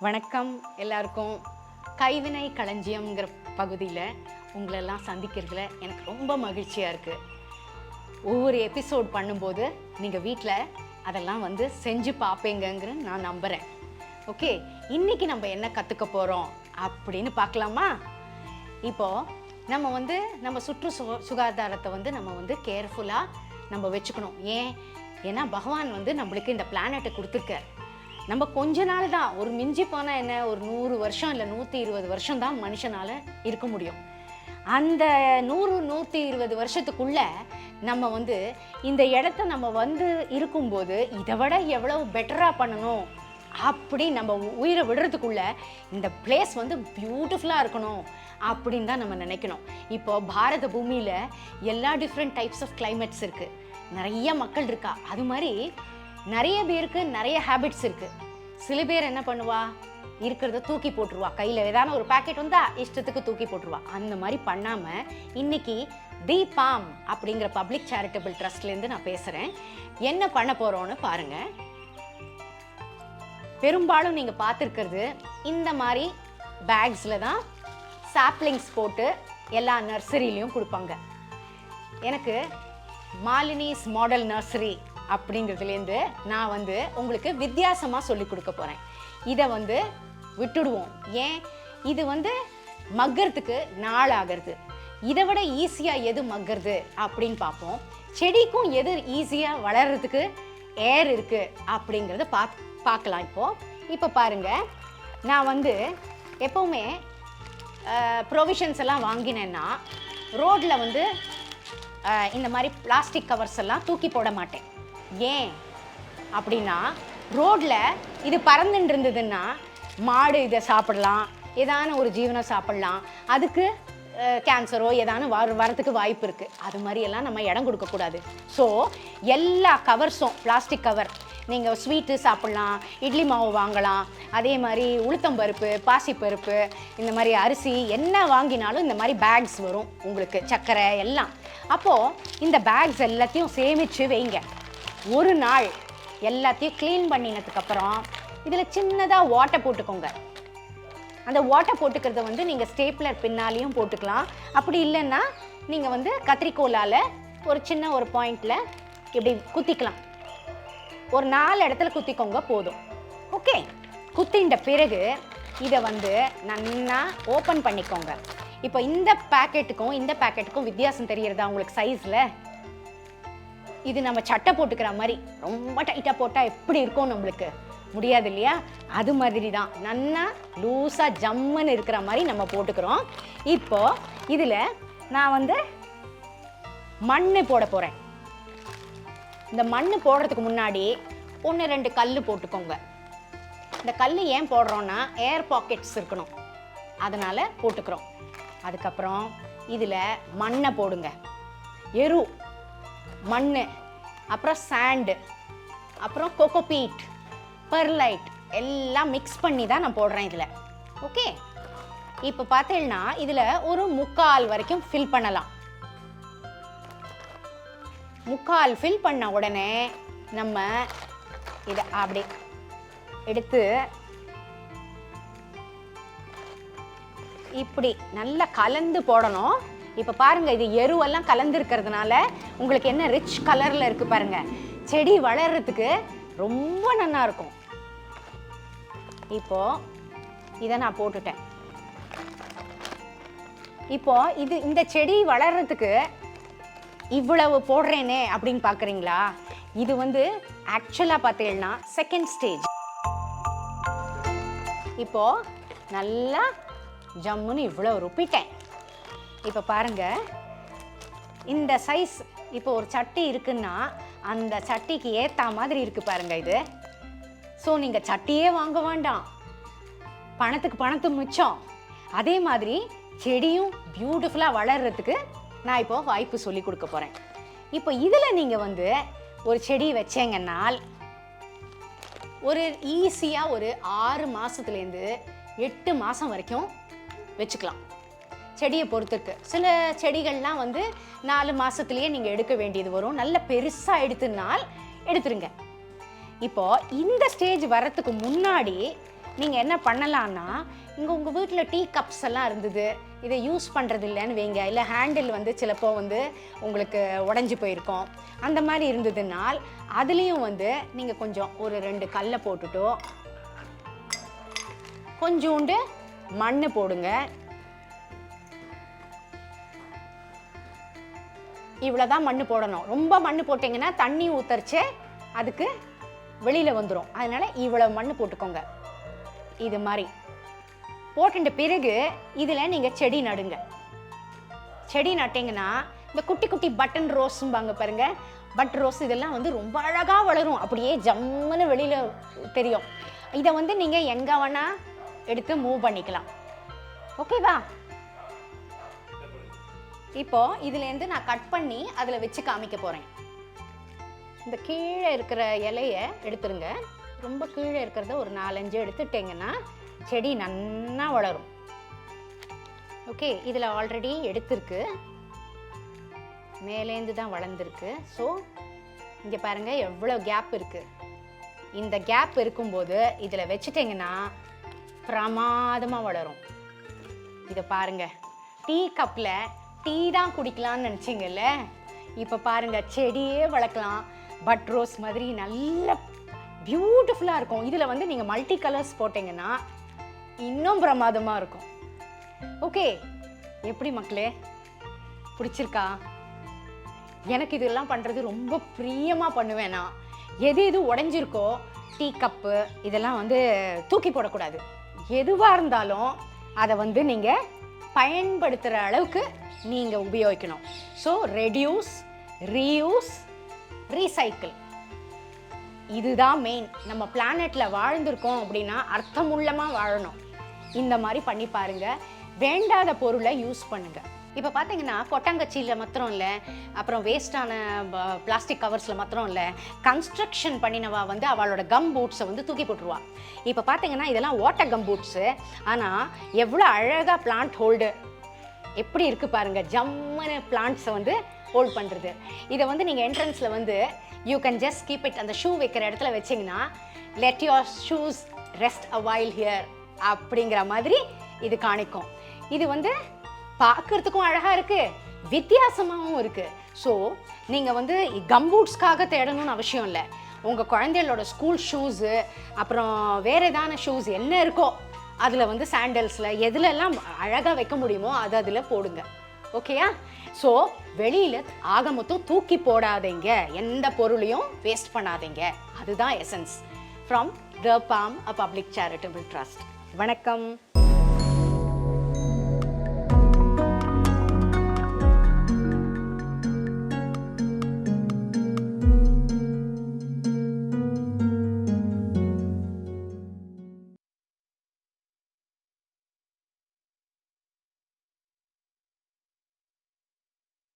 வணக்கம் எல்லாருக்கும். கைவினை களஞ்சியம்ங்கிற பகுதியில் உங்களெல்லாம் சந்திக்கிறதுல எனக்கு ரொம்ப மகிழ்ச்சியாக இருக்குது. ஒவ்வொரு எபிசோட் பண்ணும்போது நீங்கள் வீட்டில் அதெல்லாம் செஞ்சு பார்ப்பீங்கங்கிற நான் நம்புகிறேன். ஓகே, இன்றைக்கி நம்ம என்ன கற்றுக்க போகிறோம் அப்படின்னு பார்க்கலாமா? இப்போது நம்ம சுகாதாரத்தை நம்ம கேர்ஃபுல்லாக நம்ம வச்சுக்கணும். ஏன்னா பகவான் நம்மளுக்கு இந்த பிளானட்டை கொடுத்துருக்கார். நம்ம கொஞ்ச நாள் தான், ஒரு மிஞ்சி போனால் என்ன, ஒரு 100 வருஷம் இல்லை 120 வருஷம் தான் மனுஷனால் இருக்க முடியும். அந்த 100-120 வருஷத்துக்குள்ளே நம்ம இந்த இடத்த நம்ம இருக்கும்போது இதை விட எவ்வளவு பெட்டராக பண்ணணும் அப்படி நம்ம உயிரை விடுறதுக்குள்ளே இந்த பிளேஸ் பியூட்டிஃபுல்லாக இருக்கணும் அப்படின்னு தான் நம்ம நினைக்கணும். இப்போது பாரத பூமியில் எல்லா டிஃப்ரெண்ட் டைப்ஸ் ஆஃப் கிளைமேட்ஸ் இருக்குது, நிறைய மக்கள் இருக்கா. அது மாதிரி நிறைய பேருக்கு நிறைய ஹேபிட்ஸ் இருக்குது. சில பேர் என்ன பண்ணுவா, இருக்கிறத தூக்கி போட்டுருவா, கையில் ஏதான ஒரு பேக்கெட் வந்தால் இஷ்டத்துக்கு தூக்கி போட்டுருவா. அந்த மாதிரி பண்ணாமல் இன்னைக்கு தி பாம் அப்படிங்கிற பப்ளிக் சேரிட்டபிள் ட்ரஸ்ட்லேருந்து நான் பேசுகிறேன். என்ன பண்ண போகிறோன்னு பாருங்கள். பெரும்பாலும் நீங்கள் பார்த்துருக்கிறது இந்த மாதிரி பேக்ஸில் தான் சாப்லிங்ஸ் போட்டு எல்லா நர்சரியிலையும் கொடுப்பாங்க. எனக்கு மாலினிஸ் மாடல் நர்சரி அப்படிங்கிறதுலேருந்து நான் உங்களுக்கு வித்தியாசமாக சொல்லி கொடுக்க போகிறேன். இதை விட்டுடுவோம். ஏன், இது மக்கறதுக்கு நாள் ஆகிறது. இதை விட ஈஸியாக எது மக்கறது அப்படின்னு பார்ப்போம். செடிக்கும் எது ஈஸியாக வளர்கிறதுக்கு ஏர் இருக்குது அப்படிங்கிறத பார்க்கலாம். இப்போ பாருங்கள், நான் எப்போவுமே ப்ரொவிஷன்ஸ் எல்லாம் வாங்கினேன்னா ரோட்டில் இந்த மாதிரி பிளாஸ்டிக் கவர்ஸ் எல்லாம் தூக்கி போட மாட்டேன். ஏன் அப்படின்னா, ரோட்டில் இது பறந்துட்டு இருந்ததுன்னா மாடு இதை சாப்பிடலாம், ஏதான ஒரு ஜீவனை சாப்பிடலாம், அதுக்கு கேன்சரோ ஏதான வரத்துக்கு வாய்ப்பு இருக்குது. அது மாதிரியெல்லாம் நம்ம இடம் கொடுக்கக்கூடாது. ஸோ எல்லா கவர்ஸும் பிளாஸ்டிக் கவர், நீங்கள் ஸ்வீட்டு சாப்பிட்லாம், இட்லி மாவு வாங்கலாம், அதே மாதிரி உளுத்தம்பருப்பு, பாசிப்பருப்பு, இந்த மாதிரி அரிசி என்ன வாங்கினாலும் இந்த மாதிரி பேக்ஸ் வரும் உங்களுக்கு, சர்க்கரை எல்லாம். அப்போது இந்த பேக்ஸ் எல்லாத்தையும் சேமித்து வைங்க. ஒரு நாள் எல்லாத்தையும் க்ளீன் பண்ணினதுக்கப்புறம் இதில் சின்னதாக ஓட்டை போட்டுக்கோங்க. அந்த ஓட்டை போட்டுக்கிறத நீங்கள் ஸ்டேப்லர் பின்னாலையும் போட்டுக்கலாம். அப்படி இல்லைன்னா நீங்கள் கத்திரிக்கோலால் ஒரு சின்ன ஒரு பாயிண்டில் இப்படி குத்திக்கலாம். ஒரு 4 இடத்துல குத்திக்கோங்க போதும். ஓகே, குத்தின்ற பிறகு இதை நல்லா ஓப்பன் பண்ணிக்கோங்க. இப்போ இந்த பேக்கெட்டுக்கும் வித்தியாசம் தெரிகிறதா உங்களுக்கு சைஸில்? இது நம்ம சட்டை போட்டுக்கிற மாதிரி ரொம்ப டைட்டாக போட்டால் எப்படி இருக்கும், நம்மளுக்கு முடியாது இல்லையா? அது மாதிரி தான் நல்லா லூஸாக ஜம்முன்னு இருக்கிற மாதிரி நம்ம போட்டுக்கிறோம். இப்போது இதில் நான் மண் போட போகிறேன். இந்த மண் போடுறதுக்கு முன்னாடி 1-2 கல் போட்டுக்கோங்க. இந்த கல் ஏன் போடுறோன்னா ஏர் பாக்கெட்ஸ் இருக்கணும், அதனால் போட்டுக்கிறோம். அதுக்கப்புறம் இதில் மண்ணை போடுங்க, எரு, மண், அப்புறம் சாண்டு, அப்புறம் கோகோபீட், பெர்லைட் எல்லாம் மிக்ஸ் பண்ணி தான் நான் போடுறேன் இதில். ஓகே, இப்போ பார்த்தீங்கன்னா இதில் ஒரு 3/4 வரைக்கும் ஃபில் பண்ணலாம். 3/4 ஃபில் பண்ண உடனே நம்ம இதை அப்படி எடுத்து இப்படி நல்லா கலந்து போடணும். இப்போ பாருங்கள், இது எருவெல்லாம் கலந்துருக்கிறதுனால உங்களுக்கு என்ன ரிச் கலரில் இருக்குது பாருங்கள். செடி வளர்கிறதுக்கு ரொம்ப நல்லா இருக்கும். இப்போது இதை நான் போட்டுட்டேன். இப்போது இந்த செடி வளர்கிறதுக்கு இவ்வளவு போடுறேனே அப்படின்னு பார்க்குறீங்களா? இது ஆக்சுவலாக பார்த்தீங்கன்னா செகண்ட் ஸ்டேஜ். இப்போது நல்லா ஜம்முன்னு இவ்வளோ ருப்பிட்டேன். இப்போ பாருங்கள், இந்த சைஸ். இப்போ ஒரு சட்டி இருக்குன்னா அந்த சட்டிக்கு ஏற்ற மாதிரி இருக்குது பாருங்கள் இது. ஸோ நீங்கள் சட்டியே வாங்க வேண்டாம், பணத்துக்கு மிச்சம். அதே மாதிரி செடியும் பியூட்டிஃபுல்லாக வளர்கிறதுக்கு நான் இப்போது வாய்ப்பு சொல்லி கொடுக்க போகிறேன். இப்போ இதில் நீங்கள் ஒரு செடி வச்சேங்கன்னால் ஒரு ஈஸியாக ஒரு 6 மாதத்துலேருந்து 8 மாதம் வரைக்கும் வச்சுக்கலாம். செடியை பொறுத்துருக்கு. சில செடிகள்லாம் 4 மாதத்துலேயே நீங்கள் எடுக்க வேண்டியது வரும். நல்ல பெருசாக எடுத்துனால் எடுத்துருங்க. இப்போ இந்த ஸ்டேஜ் வரத்துக்கு முன்னாடி நீங்கள் என்ன பண்ணலான்னா, இங்கே உங்கள் வீட்டில் டீ கப்ஸ் எல்லாம் இருந்தது, இதை யூஸ் பண்ணுறது இல்லைன்னு வைங்க, இல்லை ஹேண்டில் வந்து சிலப்போ வந்து உங்களுக்கு உடஞ்சி போயிருக்கோம், அந்த மாதிரி இருந்ததுனால் அதுலேயும் வந்து நீங்கள் கொஞ்சம் ஒரு 2 கல்லை போட்டுட்டோ கொஞ்சோண்டு மண் போடுங்க. இவ்வளோதான் மண் போடணும். ரொம்ப மண் போட்டிங்கன்னா தண்ணி ஊற்றரிச்சு அதுக்கு வெளியில் வந்துடும். அதனால் இவ்வளோ மண் போட்டுக்கோங்க. இது மாதிரி போட்டுட்ட பிறகு இதில் நீங்கள் செடி நடுங்க. செடி நட்டிங்கன்னா இந்த குட்டி குட்டி பட்டன் ரோஸும்பாங்க பாருங்க, பட் ரோஸ் இதெல்லாம் வந்து ரொம்ப அழகாக வளரும், அப்படியே ஜம்முன்னு வெளியில் தெரியும். இதை வந்து நீங்கள் எங்கே வேணால் எடுத்து மூவ் பண்ணிக்கலாம். ஓகேவா? இப்போ இதுலேருந்து நான் கட் பண்ணி அதில் வச்சு காமிக்க போகிறேன். இந்த கீழே இருக்கிற இலையை எடுத்துருங்க. ரொம்ப கீழே இருக்கிறத ஒரு 4-5 எடுத்துட்டிங்கன்னா செடி நன்னா வளரும். ஓகே, இதில் ஆல்ரெடி எடுத்திருக்கு, மேலேந்து தான் வளர்ந்துருக்கு. ஸோ இங்கே பாருங்கள் எவ்வளோ கேப் இருக்குது. இந்த கேப் இருக்கும்போது இதில் வச்சுட்டிங்கன்னா பிரமாதமாக வளரும். இதை பாருங்கள், டீ கப்பில் டீ தான் குடிக்கலான்னு நினச்சிங்கல்ல, இப்போ பாருங்கள் செடியே வளர்க்கலாம். பட் ரோஸ் மாதிரி நல்ல பியூட்டிஃபுல்லாக இருக்கும். இதில் வந்து நீங்கள் மல்டி கலர்ஸ் போட்டிங்கன்னா இன்னும் பிரமாதமாக இருக்கும். ஓகே, எப்படி மக்களே, பிடிச்சிருக்கா? எனக்கு இதெல்லாம் பண்ணுறது ரொம்ப பிரியமாக பண்ணுவேன். நான் எது உடைஞ்சிருக்கோ, டீ கப்பு இதெல்லாம் வந்து தூக்கி போடக்கூடாது. எதுவாக இருந்தாலும் அதை வந்து நீங்கள் பயன்படுத்துகிற அளவுக்கு நீங்கள் உபயோகிக்கணும். ஸோ ரெடியூஸ், ரீயூஸ், ரீசைக்கிள், இதுதான் மெயின். நம்ம பிளானெட்டில் வாழ்ந்திருக்கோம் அப்படின்னா அர்த்தமுள்ளமாக வாழணும். இந்த மாதிரி பண்ணி பாருங்கள். வேண்டாத பொருளை யூஸ் பண்ணுங்கள். இப்போ பார்த்தீங்கன்னா கொட்டாங்கச்சியில் மாத்திரம் இல்லை, அப்புறம் வேஸ்டான பிளாஸ்டிக் கவர்ஸில் மாத்திரம் இல்லை, கன்ஸ்ட்ரக்ஷன் பண்ணினவா வந்து அவளோட கம் பூட்ஸை வந்து தூக்கி போட்டுருவா. இப்போ பார்த்தீங்கன்னா இதெல்லாம் வாட்டர் கம் பூட்ஸு, ஆனால் எவ்வளோ அழகாக பிளான்ட் ஹோல்டு எப்படி இருக்குது பாருங்கள், ஜம்முன்னு பிளான்ட்ஸை வந்து ஹோல்ட் பண்ணுறது. இதை வந்து நீங்கள் என்ட்ரன்ஸில் வந்து you can just keep it, அந்த ஷூ வைக்கிற இடத்துல வச்சிங்கன்னா let your shoes rest a while here அப்படிங்கிற மாதிரி இது காணிக்கும். இது வந்து பார்க்குறதுக்கும் அழகாக இருக்குது, வித்தியாசமாகவும் இருக்குது. ஸோ நீங்கள் வந்து கம்பூட்ஸ்க்காக தேடணும்னு அவசியம் இல்லை. உங்கள் குழந்தைகளோட ஸ்கூல் ஷூஸு, அப்புறம் வேறு ஏதான ஷூஸ் என்ன இருக்கோ அதில் வந்து சாண்டல்ஸில் எதுலெல்லாம் அழகாக வைக்க முடியுமோ அது அதில் போடுங்க. ஓகேயா? ஸோ வெளியில் ஆக மொத்தம் தூக்கி போடாதீங்க, எந்த பொருளையும் வேஸ்ட் பண்ணாதீங்க. அதுதான் essence. From the palm, a public charitable trust. வணக்கம்.